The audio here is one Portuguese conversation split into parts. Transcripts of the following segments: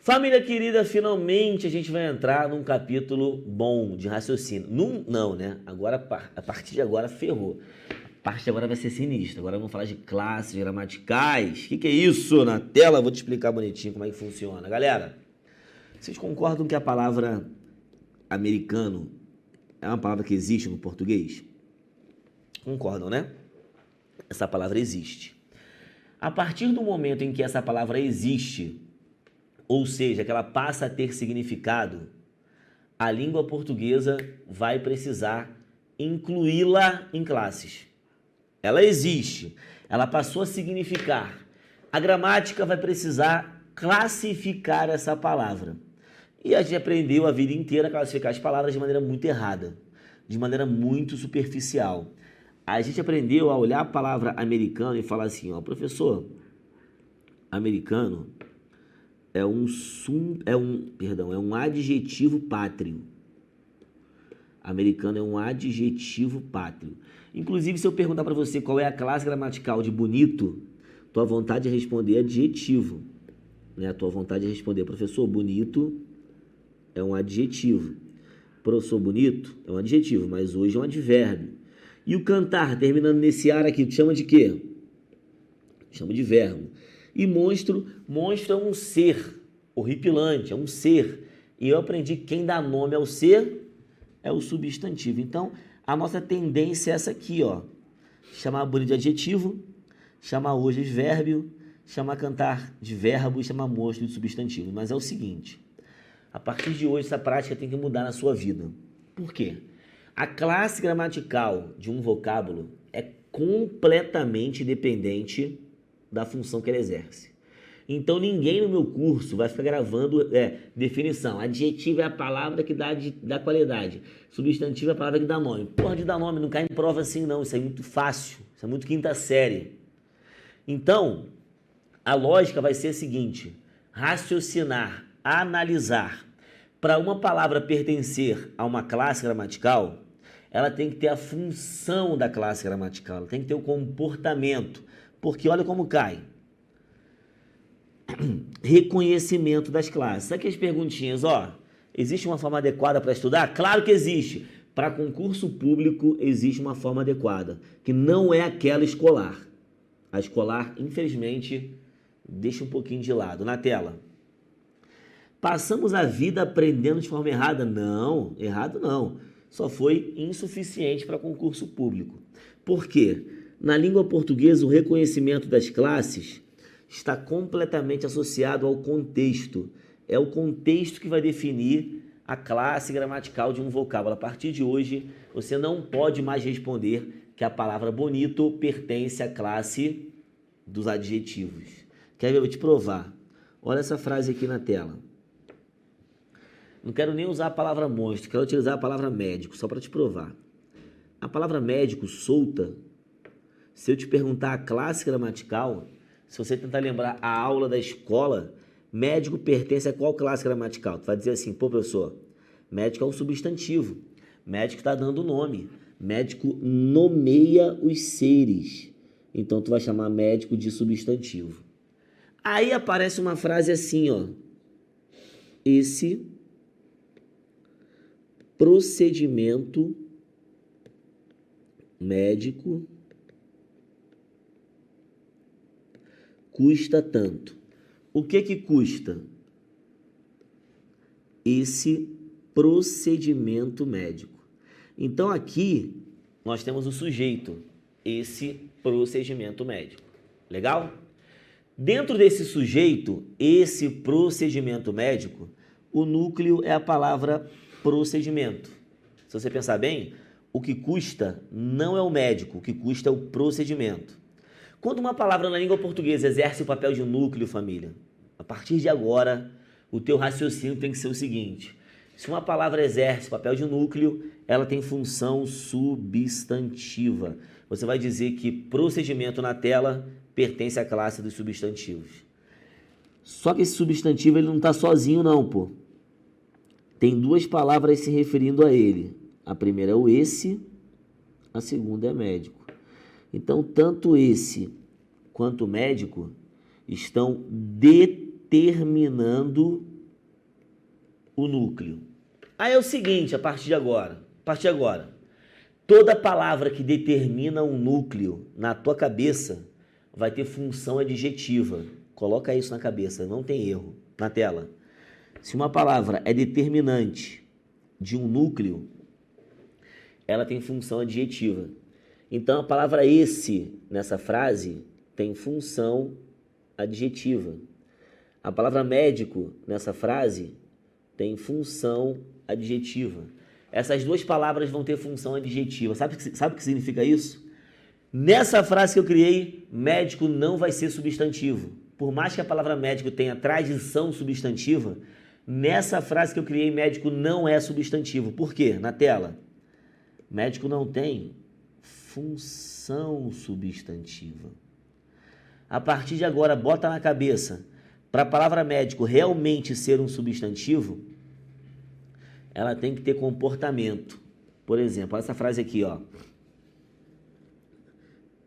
Família querida, finalmente a gente vai entrar num capítulo bom de raciocínio. Não, né? Agora, a partir de agora, ferrou. A partir de agora vai ser sinistra. Agora vamos falar de classes gramaticais. O que é isso? Na tela eu vou te explicar bonitinho como é que funciona. Galera, vocês concordam que a palavra americano é uma palavra que existe no português? Concordam, né? Essa palavra existe. A partir do momento em que essa palavra existe, ou seja, que ela passa a ter significado, a língua portuguesa vai precisar incluí-la em classes. Ela existe, ela passou a significar. A gramática vai precisar classificar essa palavra. E a gente aprendeu a vida inteira a classificar as palavras de maneira muito errada, de maneira muito superficial. A gente aprendeu a olhar a palavra americano e falar assim, ó, professor, americano é um adjetivo pátrio. Americano é um adjetivo pátrio. Inclusive, se eu perguntar para você qual é a classe gramatical de bonito, tua vontade de responder é adjetivo. Né? A tua vontade de responder, professor, bonito é um adjetivo. Professor, bonito é um adjetivo, mas hoje é um advérbio. E o cantar, terminando nesse ar aqui, tu chama de quê? Chama de verbo. E monstro é um ser horripilante, é um ser. E eu aprendi que quem dá nome ao ser é o substantivo. Então, a nossa tendência é essa aqui, ó. Chamar bonito de adjetivo, chamar hoje de advérbio, chamar cantar de verbo e chamar monstro de substantivo. Mas é o seguinte, a partir de hoje essa prática tem que mudar na sua vida. Por quê? A classe gramatical de um vocábulo é completamente dependente da função que ele exerce. Então, ninguém no meu curso vai ficar gravando definição. Adjetivo é a palavra que dá qualidade. Substantivo é a palavra que dá nome. Porra de dar nome, não cai em prova assim não. Isso é muito fácil. Isso é muito quinta série. Então, a lógica vai ser a seguinte. Raciocinar, analisar. Para uma palavra pertencer a uma classe gramatical, ela tem que ter a função da classe gramatical. Ela tem que ter o comportamento. Porque olha como cai. Reconhecimento das classes. Sabe aquelas perguntinhas, ó? Existe uma forma adequada para estudar? Claro que existe. Para concurso público existe uma forma adequada, que não é aquela escolar. A escolar, infelizmente, deixa um pouquinho de lado. Na tela. Passamos a vida aprendendo de forma errada? Não, errado não. Só foi insuficiente para concurso público. Por quê? Na língua portuguesa, o reconhecimento das classes está completamente associado ao contexto. É o contexto que vai definir a classe gramatical de um vocábulo. A partir de hoje, você não pode mais responder que a palavra bonito pertence à classe dos adjetivos. Quer ver? Eu vou te provar. Olha essa frase aqui na tela. Não quero nem usar a palavra monstro, quero utilizar a palavra médico, só para te provar. A palavra médico solta, se eu te perguntar a classe gramatical, se você tentar lembrar a aula da escola, médico pertence a qual classe gramatical? Tu vai dizer assim, pô, professor, médico é um substantivo, médico está dando nome, médico nomeia os seres, então tu vai chamar médico de substantivo. Aí aparece uma frase assim, ó, esse procedimento médico custa tanto. O que custa? Esse procedimento médico. Então aqui nós temos o sujeito, esse procedimento médico. Legal? Dentro desse sujeito, esse procedimento médico, o núcleo é a palavra procedimento. Se você pensar bem, o que custa não é o médico, o que custa é o procedimento. Quando uma palavra na língua portuguesa exerce o papel de núcleo, família, a partir de agora, o teu raciocínio tem que ser o seguinte. Se uma palavra exerce o papel de núcleo, ela tem função substantiva. Você vai dizer que procedimento na tela pertence à classe dos substantivos. Só que esse substantivo ele não está sozinho não, pô. Tem duas palavras se referindo a ele. A primeira é o esse, a segunda é médico. Então, tanto esse quanto médico estão determinando o núcleo. Aí é o seguinte, a partir de agora, toda palavra que determina um núcleo na tua cabeça vai ter função adjetiva. Coloca isso na cabeça, não tem erro. Na tela. Se uma palavra é determinante de um núcleo, ela tem função adjetiva. Então, a palavra esse, nessa frase, tem função adjetiva. A palavra médico, nessa frase, tem função adjetiva. Essas duas palavras vão ter função adjetiva. Sabe o que significa isso? Nessa frase que eu criei, médico não vai ser substantivo. Por mais que a palavra médico tenha tradição substantiva, nessa frase que eu criei, médico não é substantivo. Por quê? Na tela. Médico não tem função substantiva. A partir de agora, bota na cabeça, para a palavra médico realmente ser um substantivo, ela tem que ter comportamento. Por exemplo, essa frase aqui, ó.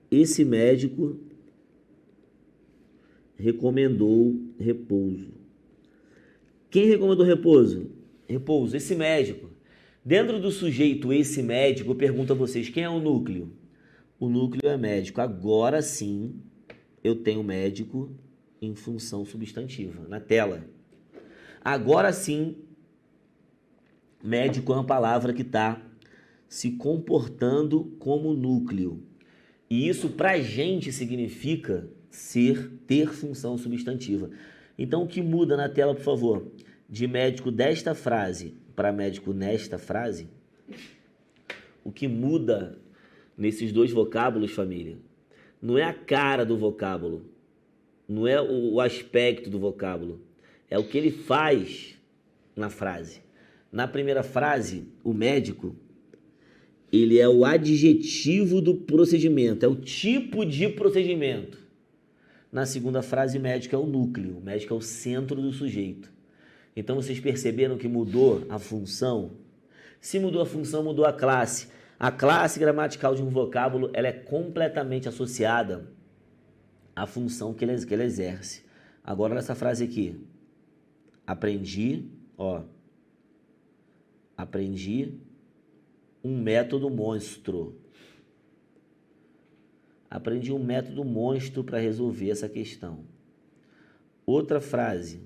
Esse médico recomendou repouso. Quem recomendou repouso? Repouso, esse médico. Dentro do sujeito esse médico, eu pergunto a vocês, quem é o núcleo? O núcleo é médico. Agora sim, eu tenho médico em função substantiva, na tela. Agora sim, médico é uma palavra que está se comportando como núcleo. E isso pra gente significa ter função substantiva. Então o que muda na tela, por favor? De médico desta frase para médico nesta frase, o que muda nesses dois vocábulos, família, não é a cara do vocábulo, não é o aspecto do vocábulo, é o que ele faz na frase. Na primeira frase, o médico, ele é o adjetivo do procedimento, é o tipo de procedimento. Na segunda frase, médico é o núcleo, médico é o centro do sujeito. Então, vocês perceberam que mudou a função? Se mudou a função, mudou a classe. A classe gramatical de um vocábulo, ela é completamente associada à função que ele exerce. Agora, nessa frase aqui, aprendi um método monstro. Aprendi um método monstro para resolver essa questão. Outra frase.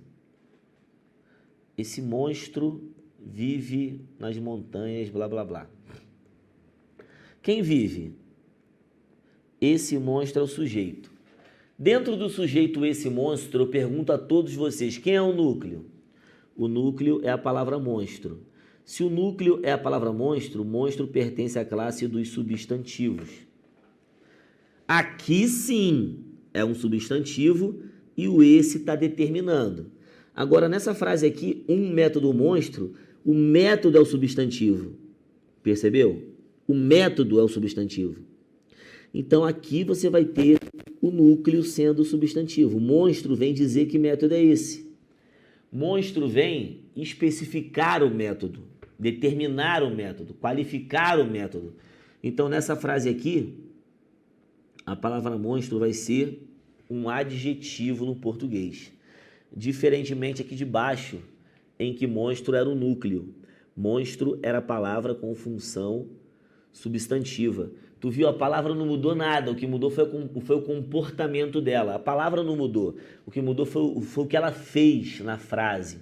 Esse monstro vive nas montanhas, blá, blá, blá. Quem vive? Esse monstro é o sujeito. Dentro do sujeito esse monstro, eu pergunto a todos vocês, quem é o núcleo? O núcleo é a palavra monstro. Se o núcleo é a palavra monstro, monstro pertence à classe dos substantivos. Aqui sim é um substantivo e o esse está determinando. Agora, nessa frase aqui, um método monstro, o método é o substantivo. Percebeu? O método é o substantivo. Então, aqui você vai ter o núcleo sendo o substantivo. Monstro vem dizer que método é esse. Monstro vem especificar o método, determinar o método, qualificar o método. Então, nessa frase aqui, a palavra monstro vai ser um adjetivo no português. Diferentemente aqui de baixo, em que monstro era o núcleo. Monstro era a palavra com função substantiva. Tu viu, a palavra não mudou nada, o que mudou foi o comportamento dela. A palavra não mudou, o que mudou foi o que ela fez na frase.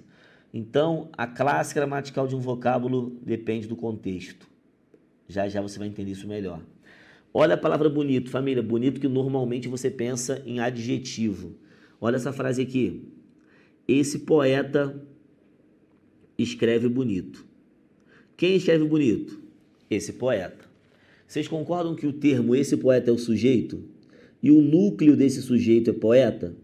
Então, a classe gramatical de um vocábulo depende do contexto. Já já você vai entender isso melhor. Olha a palavra bonito, família, bonito que normalmente você pensa em adjetivo. Olha essa frase aqui. Esse poeta escreve bonito. Quem escreve bonito? Esse poeta. Vocês concordam que o termo esse poeta é o sujeito? E o núcleo desse sujeito é poeta?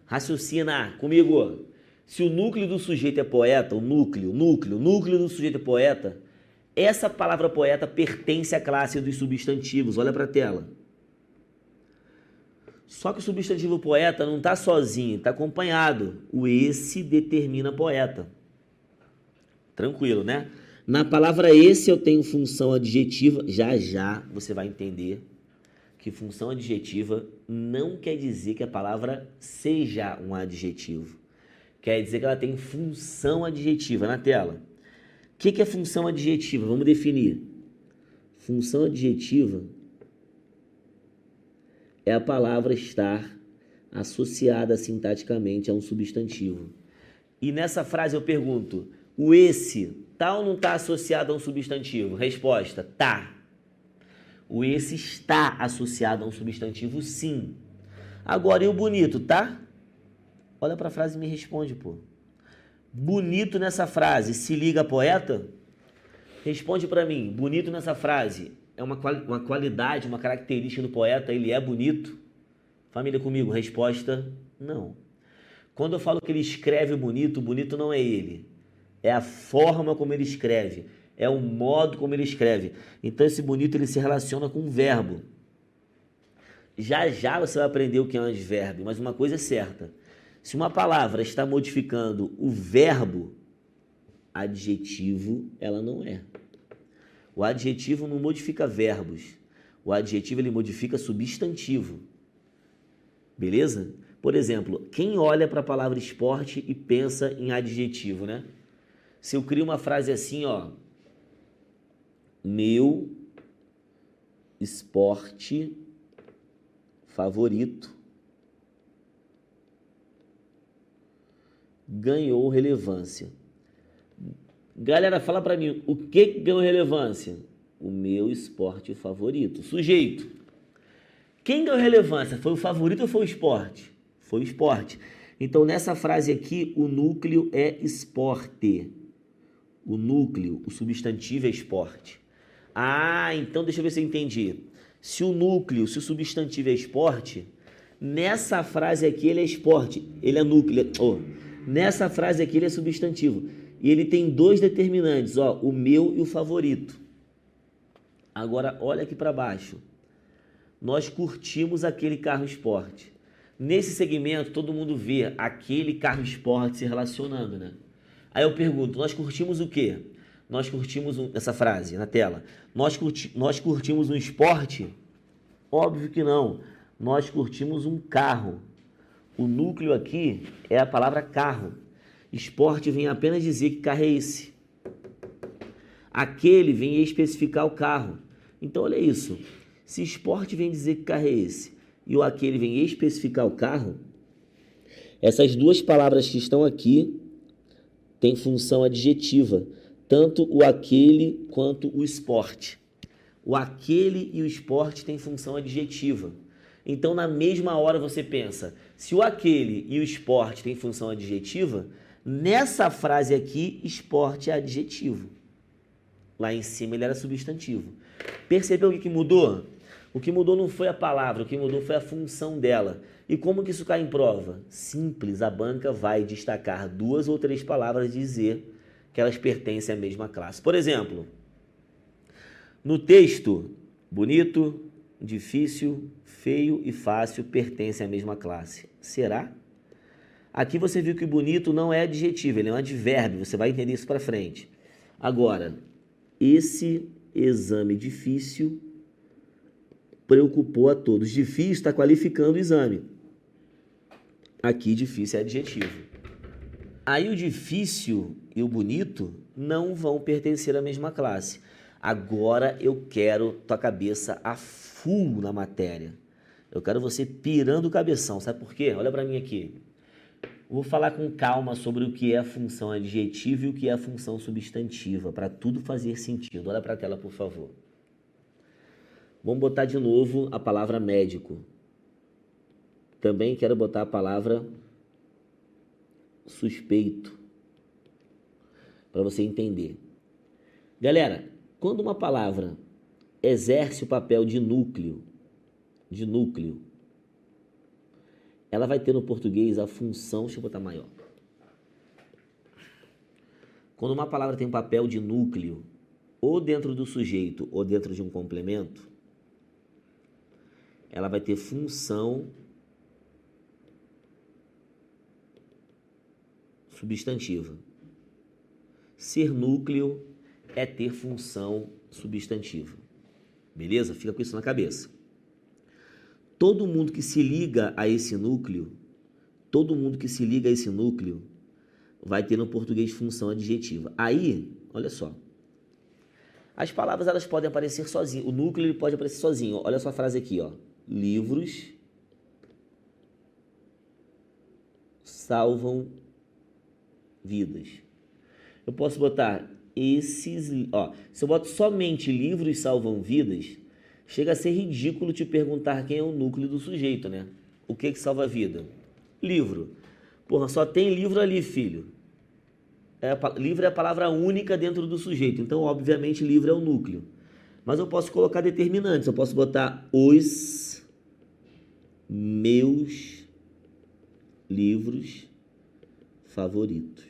Raciocina comigo. Se o núcleo do sujeito é poeta, o núcleo do sujeito é poeta, essa palavra poeta pertence à classe dos substantivos. Olha para a tela. Só que o substantivo poeta não está sozinho, está acompanhado. O esse determina poeta. Tranquilo, né? Na palavra esse eu tenho função adjetiva. Já já você vai entender que função adjetiva não quer dizer que a palavra seja um adjetivo. Quer dizer que ela tem função adjetiva na tela. O que é função adjetiva? Vamos definir. Função adjetiva é a palavra estar associada sintaticamente a um substantivo. E nessa frase eu pergunto, o esse tá ou não está associado a um substantivo? Resposta, tá. O esse está associado a um substantivo, sim. Agora, e o bonito, tá? Olha para a frase e me responde, pô. Bonito nessa frase se liga a poeta? Responde para mim, bonito nessa frase é uma qualidade, uma característica do poeta, ele é bonito? Família comigo, resposta, não. Quando eu falo que ele escreve bonito, bonito não é ele. É a forma como ele escreve, é o modo como ele escreve. Então esse bonito ele se relaciona com um verbo. Já já você vai aprender o que é um advérbio, mas uma coisa é certa. Se uma palavra está modificando o verbo, adjetivo, ela não é. O adjetivo não modifica verbos. O adjetivo ele modifica substantivo. Beleza? Por exemplo, quem olha para a palavra esporte e pensa em adjetivo, né? Se eu crio uma frase assim, ó, meu esporte favorito ganhou relevância. Galera, fala para mim, o que ganhou relevância? O meu esporte favorito. Sujeito. Quem ganhou relevância? Foi o favorito ou foi o esporte? Foi o esporte. Então, nessa frase aqui, o núcleo é esporte. O núcleo, o substantivo é esporte. Ah, então deixa eu ver se eu entendi. Se o núcleo, se o substantivo é esporte, nessa frase aqui ele é esporte, ele é núcleo. Nessa frase aqui ele é substantivo. E ele tem dois determinantes, ó, o meu e o favorito. Agora, olha aqui para baixo. Nós curtimos aquele carro esporte. Nesse segmento, todo mundo vê aquele carro esporte se relacionando, né? Aí eu pergunto, nós curtimos o quê? Nós curtimos essa frase na tela. Nós curtimos um esporte? Óbvio que não. Nós curtimos um carro. O núcleo aqui é a palavra carro. Esporte vem apenas dizer que carro é esse. Aquele vem especificar o carro. Então, olha isso. Se esporte vem dizer que carro é esse e o aquele vem especificar o carro, essas duas palavras que estão aqui têm função adjetiva. Tanto o aquele quanto o esporte. O aquele e o esporte têm função adjetiva. Então, na mesma hora você pensa, se o aquele e o esporte têm função adjetiva, nessa frase aqui, esporte é adjetivo. Lá em cima ele era substantivo. Percebeu o que mudou? O que mudou não foi a palavra, o que mudou foi a função dela. E como que isso cai em prova? Simples, a banca vai destacar duas ou três palavras e dizer que elas pertencem à mesma classe. Por exemplo, no texto, bonito, difícil, feio e fácil pertencem à mesma classe. Será? Aqui você viu que bonito não é adjetivo, ele é um advérbio, você vai entender isso para frente. Agora, esse exame difícil preocupou a todos. Difícil está qualificando o exame. Aqui difícil é adjetivo. Aí o difícil e o bonito não vão pertencer à mesma classe. Agora eu quero tua cabeça a full na matéria. Eu quero você pirando o cabeção. Sabe por quê? Olha para mim aqui. Vou falar com calma sobre o que é a função adjetiva e o que é a função substantiva, para tudo fazer sentido. Olha para a tela, por favor. Vamos botar de novo a palavra médico. Também quero botar a palavra suspeito, para você entender. Galera, quando uma palavra exerce o papel de núcleo, ela vai ter no português a função, deixa eu botar maior. Quando uma palavra tem um papel de núcleo, ou dentro do sujeito, ou dentro de um complemento, ela vai ter função substantiva. Ser núcleo é ter função substantiva. Beleza? Fica com isso na cabeça. Todo mundo que se liga a esse núcleo, vai ter no português função adjetiva. Aí, olha só. As palavras elas podem aparecer sozinhas. O núcleo ele pode aparecer sozinho. Olha só a frase aqui, ó. Livros salvam vidas. Eu posso botar esses, ó, se eu boto somente livros salvam vidas, chega a ser ridículo te perguntar quem é o núcleo do sujeito, né? O que salva a vida? Livro. Porra, só tem livro ali, filho. Livro é a palavra única dentro do sujeito, então, obviamente, livro é o núcleo. Mas eu posso colocar determinantes, eu posso botar os meus livros favoritos.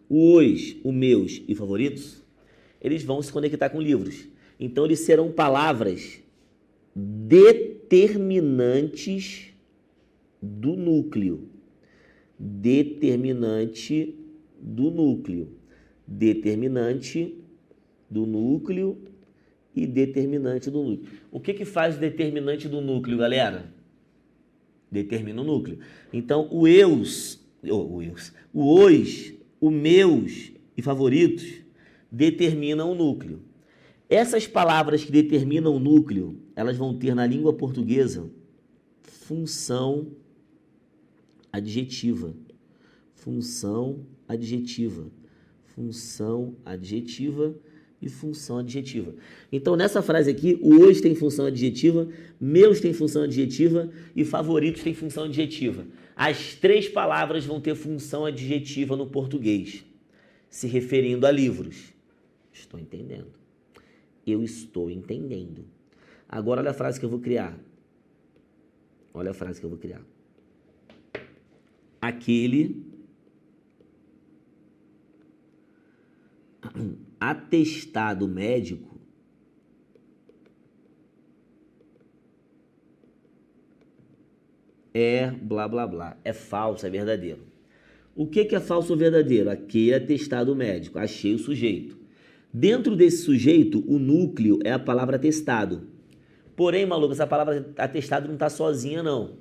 O meus e favoritos, eles vão se conectar com livros. Então, eles serão palavras determinantes do núcleo. Determinante do núcleo. Determinante do núcleo e determinante do núcleo. O que faz determinante do núcleo, galera? Determina o núcleo. Então, o os, o meus e favoritos determinam o núcleo. Essas palavras que determinam o núcleo, elas vão ter na língua portuguesa função adjetiva. Função adjetiva. Função adjetiva e função adjetiva. Então, nessa frase aqui, o hoje tem função adjetiva, meus tem função adjetiva e favoritos tem função adjetiva. As três palavras vão ter função adjetiva no português, se referindo a livros. Estou entendendo. Eu estou entendendo. Agora, olha a frase que eu vou criar. Olha a frase que eu vou criar. Aquele atestado médico é blá blá blá, é falso, é verdadeiro. O que é falso ou verdadeiro? Aquele atestado médico, achei o sujeito. Dentro desse sujeito, o núcleo é a palavra atestado. Porém, maluco, essa palavra atestado não está sozinha, não.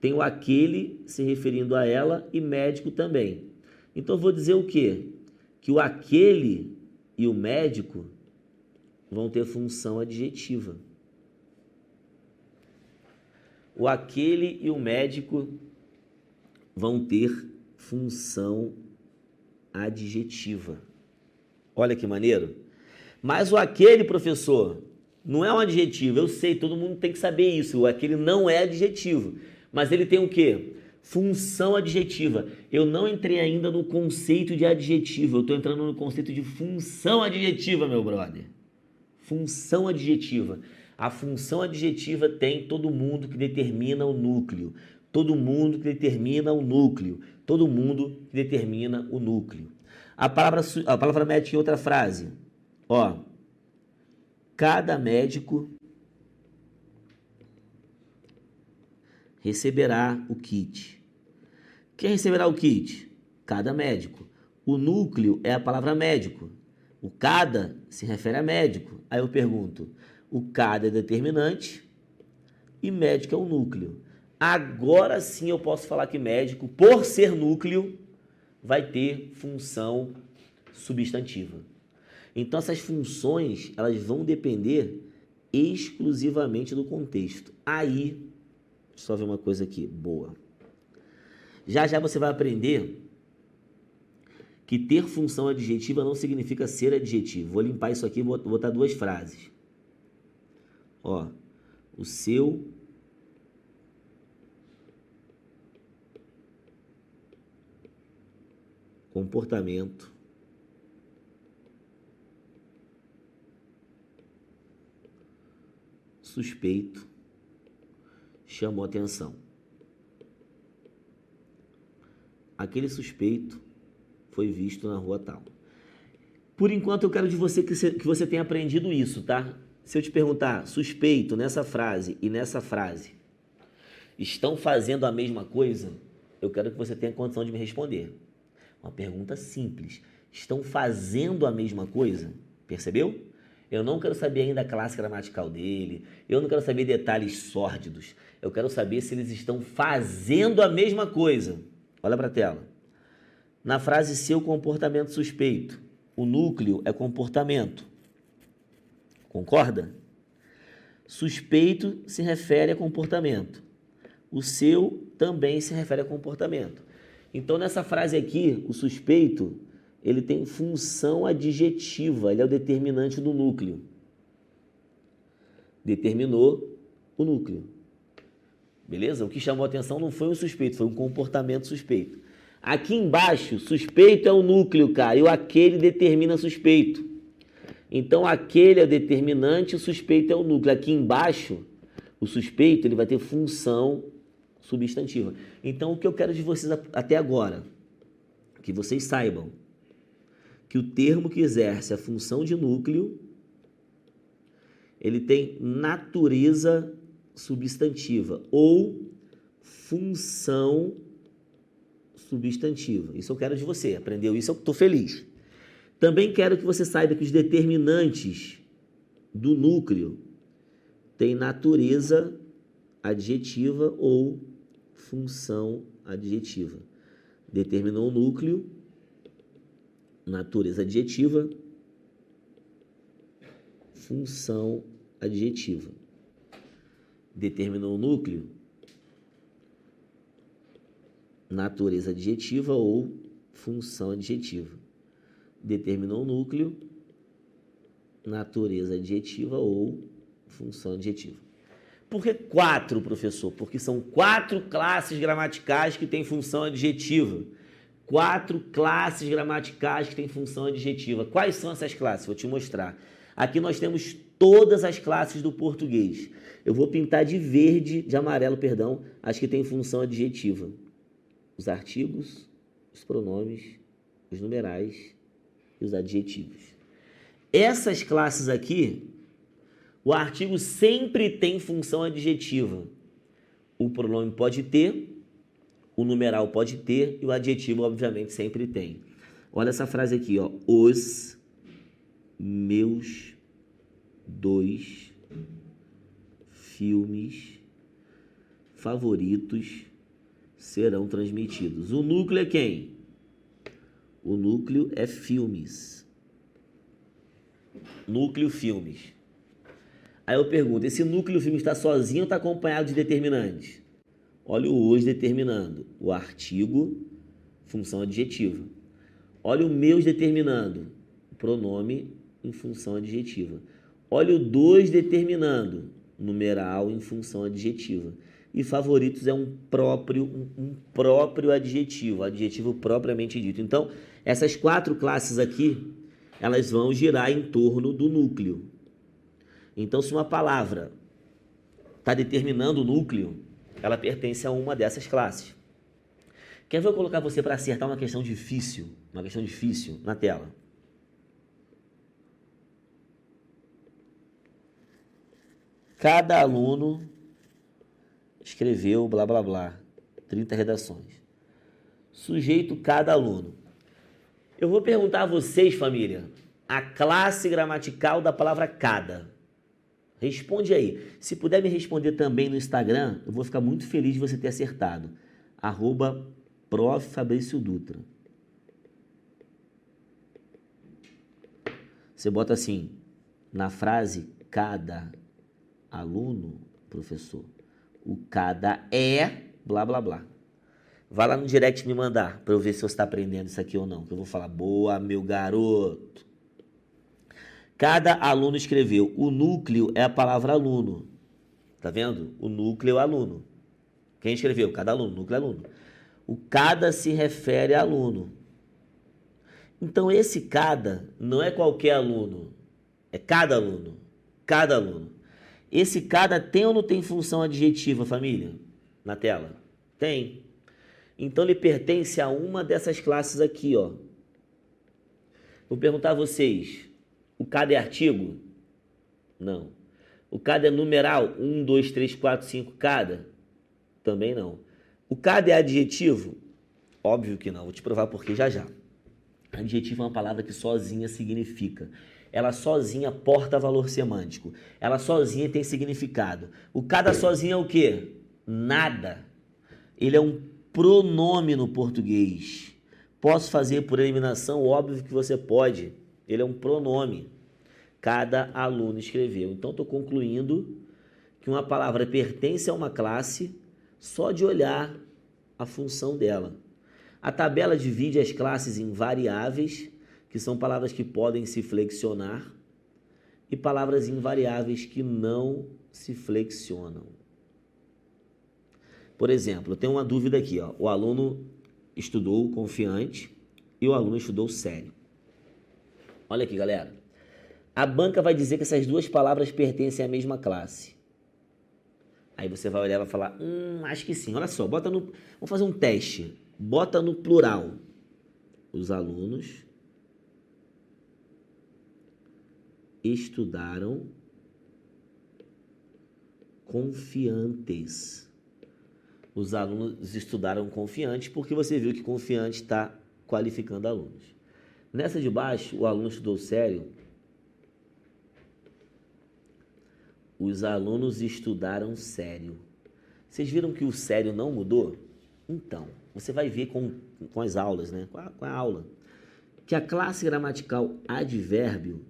Tem o aquele se referindo a ela e médico também. Então, eu vou dizer o quê? Que o aquele e o médico vão ter função adjetiva. O aquele e o médico vão ter função adjetiva. Olha que maneiro. Mas o aquele, professor, não é um adjetivo. Eu sei, todo mundo tem que saber isso. O aquele não é adjetivo. Mas ele tem o quê? Função adjetiva. Eu não entrei ainda no conceito de adjetivo. Eu estou entrando no conceito de função adjetiva, meu brother. Função adjetiva. A função adjetiva tem todo mundo que determina o núcleo. Todo mundo que determina o núcleo. Todo mundo que determina o núcleo. A palavra médico em outra frase. Ó. Cada médico receberá o kit. Quem receberá o kit? Cada médico. O núcleo é a palavra médico. O cada se refere a médico. Aí eu pergunto, o cada é determinante e médico é o núcleo. Agora sim eu posso falar que médico, por ser núcleo, vai ter função substantiva. Então essas funções, elas vão depender exclusivamente do contexto. Aí, deixa eu só ver uma coisa aqui, boa. Já já você vai aprender que ter função adjetiva não significa ser adjetivo. Vou limpar isso aqui e vou botar duas frases. Ó, o seu comportamento suspeito chamou atenção. Aquele suspeito foi visto na rua tal. Por enquanto eu quero de você que você tenha aprendido isso, tá? Se eu te perguntar, suspeito nessa frase e nessa frase estão fazendo a mesma coisa, eu quero que você tenha condição de me responder. Uma pergunta simples. Estão fazendo a mesma coisa? Percebeu? Eu não quero saber ainda a classe gramatical dele, eu não quero saber detalhes sórdidos, eu quero saber se eles estão fazendo a mesma coisa. Olha para a tela. Na frase seu comportamento suspeito, o núcleo é comportamento. Concorda? Suspeito se refere a comportamento. O seu também se refere a comportamento. Então, nessa frase aqui, o suspeito, ele tem função adjetiva, ele é o determinante do núcleo. Determinou o núcleo. Beleza? O que chamou a atenção não foi um suspeito, foi um comportamento suspeito. Aqui embaixo, suspeito é o núcleo, cara, e o aquele determina suspeito. Então, aquele é o determinante, o suspeito é o núcleo. Aqui embaixo, o suspeito ele vai ter função substantiva. Então, o que eu quero de vocês até agora, que vocês saibam que o termo que exerce a função de núcleo, ele tem natureza substantiva ou função substantiva. Isso eu quero de você. Aprendeu isso? Eu estou feliz. Também quero que você saiba que os determinantes do núcleo têm natureza adjetiva ou função adjetiva. Determinou o núcleo, natureza adjetiva, função adjetiva. Determinou o núcleo, natureza adjetiva ou função adjetiva. Determinou o núcleo, natureza adjetiva ou função adjetiva. Por que 4, professor? Porque são 4 classes gramaticais que têm função adjetiva. 4 classes gramaticais que têm função adjetiva. Quais são essas classes? Vou te mostrar. Aqui nós temos todas as classes do português. Eu vou pintar de verde, de amarelo, perdão, as que têm função adjetiva. Os artigos, os pronomes, os numerais e os adjetivos. Essas classes aqui, o artigo sempre tem função adjetiva. O pronome pode ter, o numeral pode ter e o adjetivo, obviamente, sempre tem. Olha essa frase aqui, ó. Os meus 2 filmes favoritos serão transmitidos. O núcleo é quem? O núcleo é filmes. Núcleo filmes. Aí eu pergunto, esse núcleo filmes está sozinho ou está acompanhado de determinantes? Olha o os determinando. O artigo, função adjetiva. Olha o meus determinando. O pronome em função adjetiva. Olha o dos determinando. Numeral em função adjetiva. E favoritos é um próprio adjetivo. Adjetivo propriamente dito. Então, essas 4 classes aqui, elas vão girar em torno do núcleo. Então, se uma palavra está determinando o núcleo, ela pertence a uma dessas classes. Quer ver eu colocar você para acertar uma questão difícil na tela? Cada aluno escreveu blá blá blá, 30 redações. Sujeito cada aluno. Eu vou perguntar a vocês, família, a classe gramatical da palavra cada. Responde aí. Se puder me responder também no Instagram, eu vou ficar muito feliz de você ter acertado. @Prof. Fabrício Dutra. Você bota assim, na frase cada aluno, professor, o cada é blá blá blá. Vai lá no direct me mandar para eu ver se você está aprendendo isso aqui ou não. Que eu vou falar, boa, meu garoto. Cada aluno escreveu. O núcleo é a palavra aluno. Tá vendo? O núcleo é aluno. Quem escreveu? Cada aluno. Núcleo é aluno. O cada se refere a aluno. Então, esse cada não é qualquer aluno. É cada aluno. Cada aluno. Esse cada tem ou não tem função adjetiva, família? Na tela? Tem. Então, ele pertence a uma dessas classes aqui, ó. Vou perguntar a vocês. O cada é artigo? Não. O cada é numeral? 1, 2, 3, 4, 5, cada? Também não. O cada é adjetivo? Óbvio que não. Vou te provar por quê já já. Adjetivo é uma palavra que sozinha significa. Ela sozinha porta valor semântico. Ela sozinha tem significado. O cada sozinho é o quê? Nada. Ele é um pronome no português. Posso fazer por eliminação? Óbvio que você pode. Ele é um pronome. Cada aluno escreveu. Então, estou concluindo que uma palavra pertence a uma classe só de olhar a função dela. A tabela divide as classes em variáveis, que são palavras que podem se flexionar, e palavras invariáveis que não se flexionam. Por exemplo, eu tenho uma dúvida aqui, ó. O aluno estudou confiante e o aluno estudou sério. Olha aqui, galera. A banca vai dizer que essas duas palavras pertencem à mesma classe. Aí você vai olhar e vai falar, acho que sim. Olha só, vamos fazer um teste. Bota no plural. Os alunos estudaram confiantes. Os alunos estudaram confiantes porque você viu que confiante está qualificando alunos. Nessa de baixo, o aluno estudou sério. Os alunos estudaram sério. Vocês viram que o sério não mudou? Então, você vai ver com as aulas, né? Com a aula, que a classe gramatical advérbio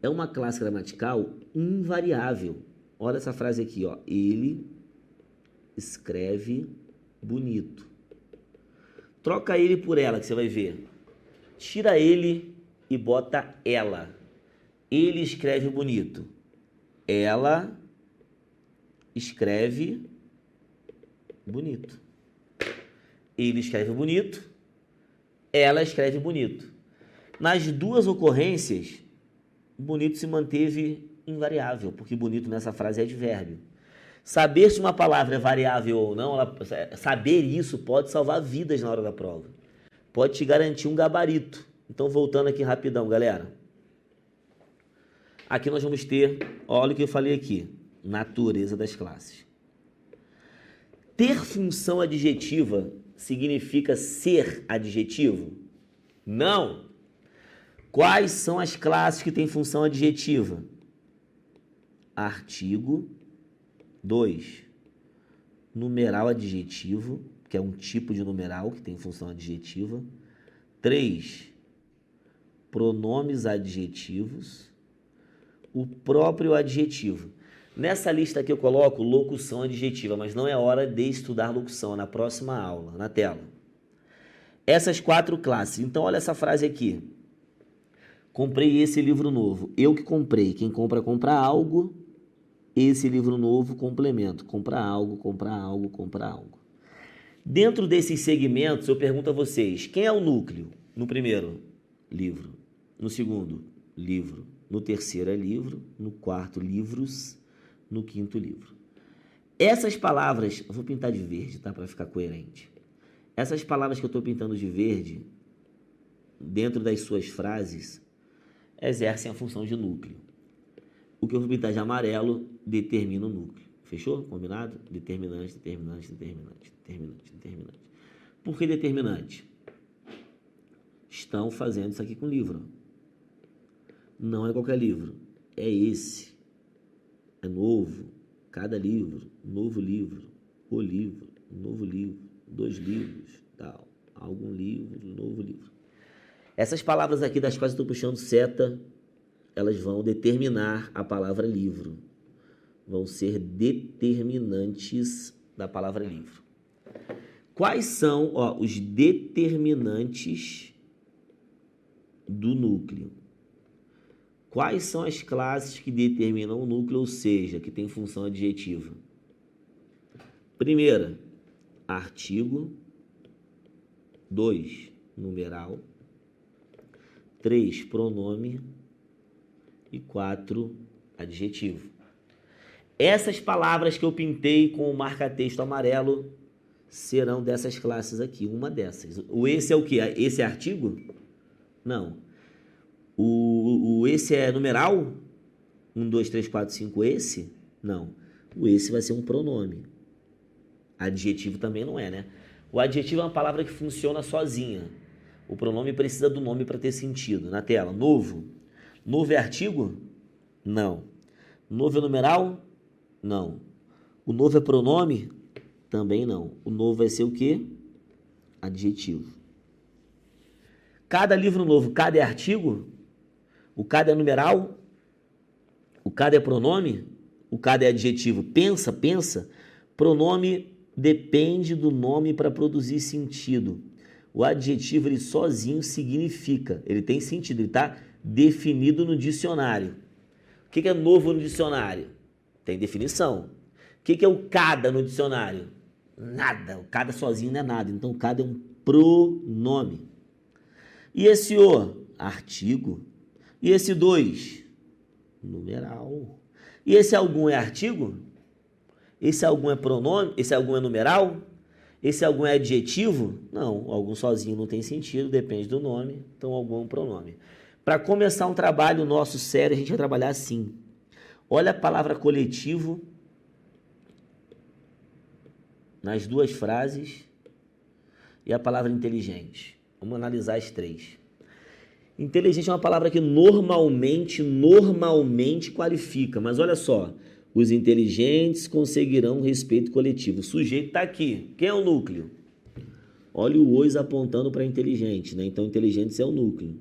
é uma classe gramatical invariável. Olha essa frase aqui, ó. Ele escreve bonito. Troca ele por ela, que você vai ver. Tira ele e bota ela. Ele escreve bonito. Ela escreve bonito. Ele escreve bonito. Ela escreve bonito. Nas duas ocorrências, bonito se manteve invariável, porque bonito nessa frase é advérbio. Saber se uma palavra é variável ou não, saber isso pode salvar vidas na hora da prova. Pode te garantir um gabarito. Então, voltando aqui rapidão, galera. Aqui nós vamos ter, olha o que eu falei aqui, natureza das classes. Ter função adjetiva significa ser adjetivo? Não. Quais são as classes que têm função adjetiva? Artigo. 2. Numeral adjetivo, que é um tipo de numeral que tem função adjetiva. 3. Pronomes adjetivos. O próprio adjetivo. Nessa lista aqui eu coloco locução adjetiva, mas não é hora de estudar locução, é na próxima aula, na tela. Essas 4 classes. Então, olha essa frase aqui. Comprei esse livro novo. Eu que comprei. Quem compra, compra algo. Esse livro novo, complemento. Compra algo, compra algo, compra algo. Dentro desses segmentos, eu pergunto a vocês, quem é o núcleo? No primeiro, livro. No segundo, livro. No terceiro é livro. No quarto, livros. No quinto, livro. Essas palavras, eu vou pintar de verde, tá? Para ficar coerente. Essas palavras que eu estou pintando de verde, dentro das suas frases, exercem a função de núcleo. O que eu vou pintar de amarelo determina o núcleo. Fechou? Combinado? Determinante, determinante, determinante, determinante, determinante. Por que determinante? Estão fazendo isso aqui com o livro. Não é qualquer livro. É esse. É novo. Cada livro. Novo livro. O livro. Novo livro. 2 livros. Tal. Algum livro. Novo livro. Essas palavras aqui das quais eu estou puxando seta, elas vão determinar a palavra livro. Vão ser determinantes da palavra livro. Quais são, os determinantes do núcleo? Quais são as classes que determinam o núcleo, ou seja, que tem função adjetiva? Primeira, artigo. 2, numeral. 3, pronome. E 4, adjetivo. Essas palavras que eu pintei com o marca-texto amarelo serão dessas classes aqui, uma dessas. O esse é o quê? Esse é artigo? Não. O esse é numeral? 1, 2, 3, 4, 5, esse? Não. O esse vai ser um pronome. Adjetivo também não é, né? O adjetivo é uma palavra que funciona sozinha. O pronome precisa do nome para ter sentido. Na tela, novo. Novo é artigo? Não. Novo é numeral? Não. O novo é pronome? Também não. O novo vai ser o quê? Adjetivo. Cada livro novo, cada é artigo? O cada é numeral? O cada é pronome? O cada é adjetivo? Pensa. Pronome depende do nome para produzir sentido. O adjetivo, ele sozinho significa, ele tem sentido, ele está definido no dicionário. O que é novo no dicionário? Tem definição. O que é o cada no dicionário? Nada. O cada sozinho não é nada. Então, o cada é um pronome. E esse o? Artigo. E esse dois? Numeral. E esse algum é artigo? Esse algum é pronome? Esse algum é numeral? Esse algum é adjetivo? Não, algum sozinho não tem sentido, depende do nome, então algum é um pronome. Para começar um trabalho nosso sério, a gente vai trabalhar assim. Olha a palavra coletivo nas duas frases e a palavra inteligente. Vamos analisar as três. Inteligente é uma palavra que normalmente qualifica, mas olha só. Os inteligentes conseguirão respeito coletivo. O sujeito está aqui. Quem é o núcleo? Olha o ois apontando para inteligente, né? Então, inteligentes é o núcleo.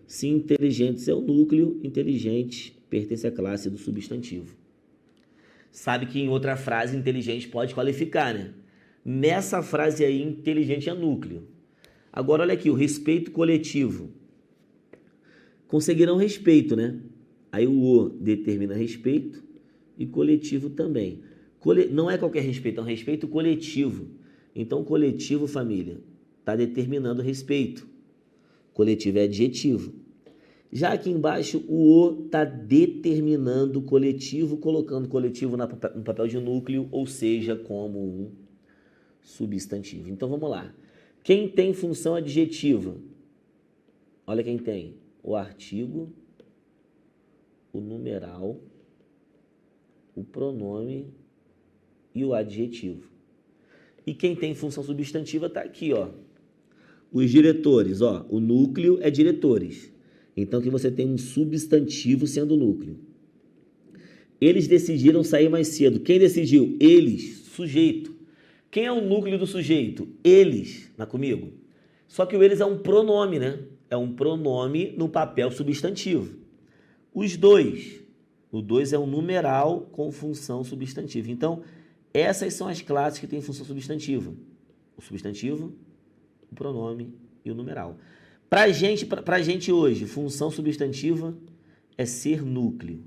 Se inteligentes é o núcleo, inteligente pertence à classe do substantivo. Sabe que em outra frase, inteligente pode qualificar, né? Nessa frase aí, inteligente é núcleo. Agora, olha aqui, o respeito coletivo. Conseguirão respeito, né? Aí o determina respeito. E coletivo também. Não é qualquer respeito, é um respeito coletivo. Então, coletivo, família, está determinando respeito. Coletivo é adjetivo. Já aqui embaixo, o está determinando coletivo, colocando coletivo no papel de núcleo, ou seja, como um substantivo. Então, vamos lá. Quem tem função adjetiva? Olha quem tem. O artigo, o numeral, o pronome e o adjetivo. E quem tem função substantiva está aqui, ó. Os diretores, ó. O núcleo é diretores. Então, aqui você tem um substantivo sendo núcleo. Eles decidiram sair mais cedo. Quem decidiu? Eles, sujeito. Quem é o núcleo do sujeito? Eles, tá comigo? Só que o eles é um pronome, né? É um pronome no papel substantivo. Os dois. O 2 é um numeral com função substantiva. Então, essas são as classes que têm função substantiva. O substantivo, o pronome e o numeral. Pra gente hoje, função substantiva é ser núcleo.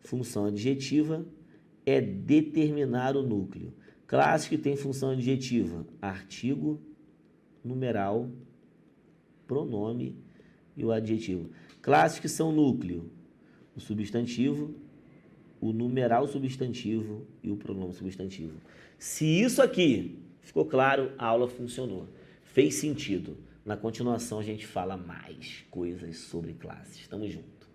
Função adjetiva é determinar o núcleo. Classes que têm função adjetiva, artigo, numeral, pronome e o adjetivo. Classes que são núcleo, o substantivo, o numeral substantivo e o pronome substantivo. Se isso aqui ficou claro, a aula funcionou. Fez sentido. Na continuação, a gente fala mais coisas sobre classes. Tamo junto.